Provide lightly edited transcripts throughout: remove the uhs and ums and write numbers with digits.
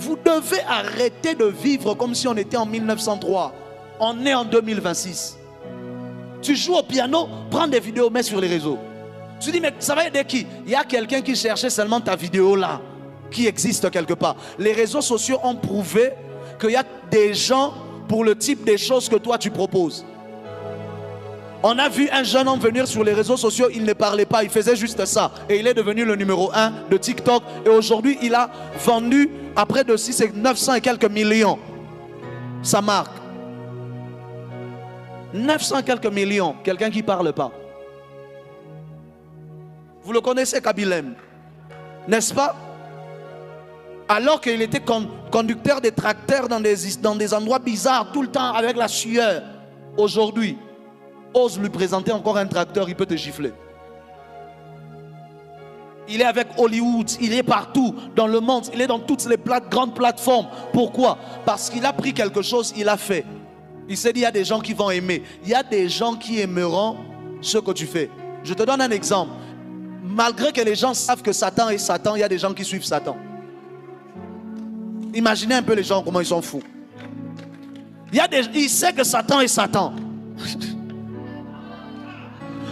Vous devez arrêter de vivre comme si on était en 1903. On est en 2026. Tu joues au piano, prends des vidéos, mets sur les réseaux. Tu dis, mais ça va aider qui? Il y a quelqu'un qui cherchait seulement ta vidéo là, qui existe quelque part. Les réseaux sociaux ont prouvé qu'il y a des gens pour le type de choses que toi tu proposes. On a vu un jeune homme venir sur les réseaux sociaux, il ne parlait pas, il faisait juste ça. Et il est devenu le numéro 1 de TikTok. Et aujourd'hui, il a vendu à près de 900 et quelques millions sa marque. 900 et quelques millions, quelqu'un qui ne parle pas. Vous le connaissez, Kabilem, n'est-ce pas? Alors qu'il était conducteur des tracteurs dans des endroits bizarres, tout le temps avec la sueur. Aujourd'hui, ose lui présenter encore un tracteur, il peut te gifler. Il est avec Hollywood, il est partout dans le monde, il est dans toutes les grandes plateformes. Pourquoi? Parce qu'il a pris quelque chose, il a fait. Il s'est dit, il y a des gens qui vont aimer. Il y a des gens qui aimeront ce que tu fais. Je te donne un exemple. Malgré que les gens savent que Satan est Satan, il y a des gens qui suivent Satan. Imaginez un peu les gens, comment ils sont fous. Ils savent que Satan est Satan.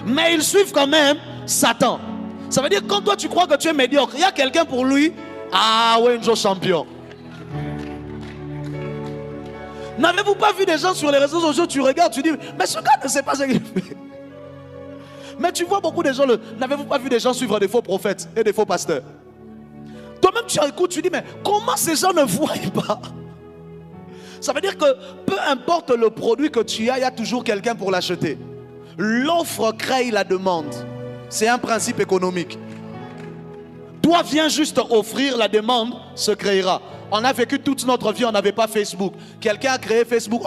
Mais ils suivent quand même Satan. Ça veut dire que quand toi tu crois que tu es médiocre, il y a quelqu'un pour lui. Ah ouais, un jour champion. N'avez-vous pas vu des gens sur les réseaux sociaux, tu regardes, tu dis, mais ce gars ne sait pas ce qu'il fait. Mais tu vois beaucoup de gens, n'avez-vous pas vu des gens suivre des faux prophètes et des faux pasteurs? Toi-même tu écoutes, tu dis, mais comment ces gens ne voient pas? Ça veut dire que peu importe le produit que tu as, il y a toujours quelqu'un pour l'acheter. L'offre crée la demande. C'est un principe économique. Toi viens juste offrir, la demande se créera. On a vécu toute notre vie, on n'avait pas Facebook. Quelqu'un a créé Facebook.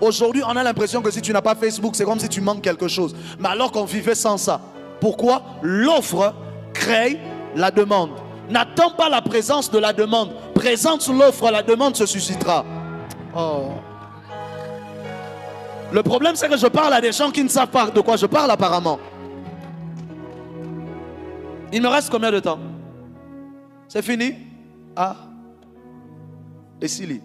Aujourd'hui, on a l'impression que si tu n'as pas Facebook, c'est comme si tu manques quelque chose. Mais alors qu'on vivait sans ça. Pourquoi? L'offre crée la demande. N'attends pas la présence de la demande. Présente l'offre, la demande se suscitera. Oh. Le problème, c'est que je parle à des gens qui ne savent pas de quoi je parle apparemment. Il me reste combien de temps? C'est fini? Ah. Et Silly.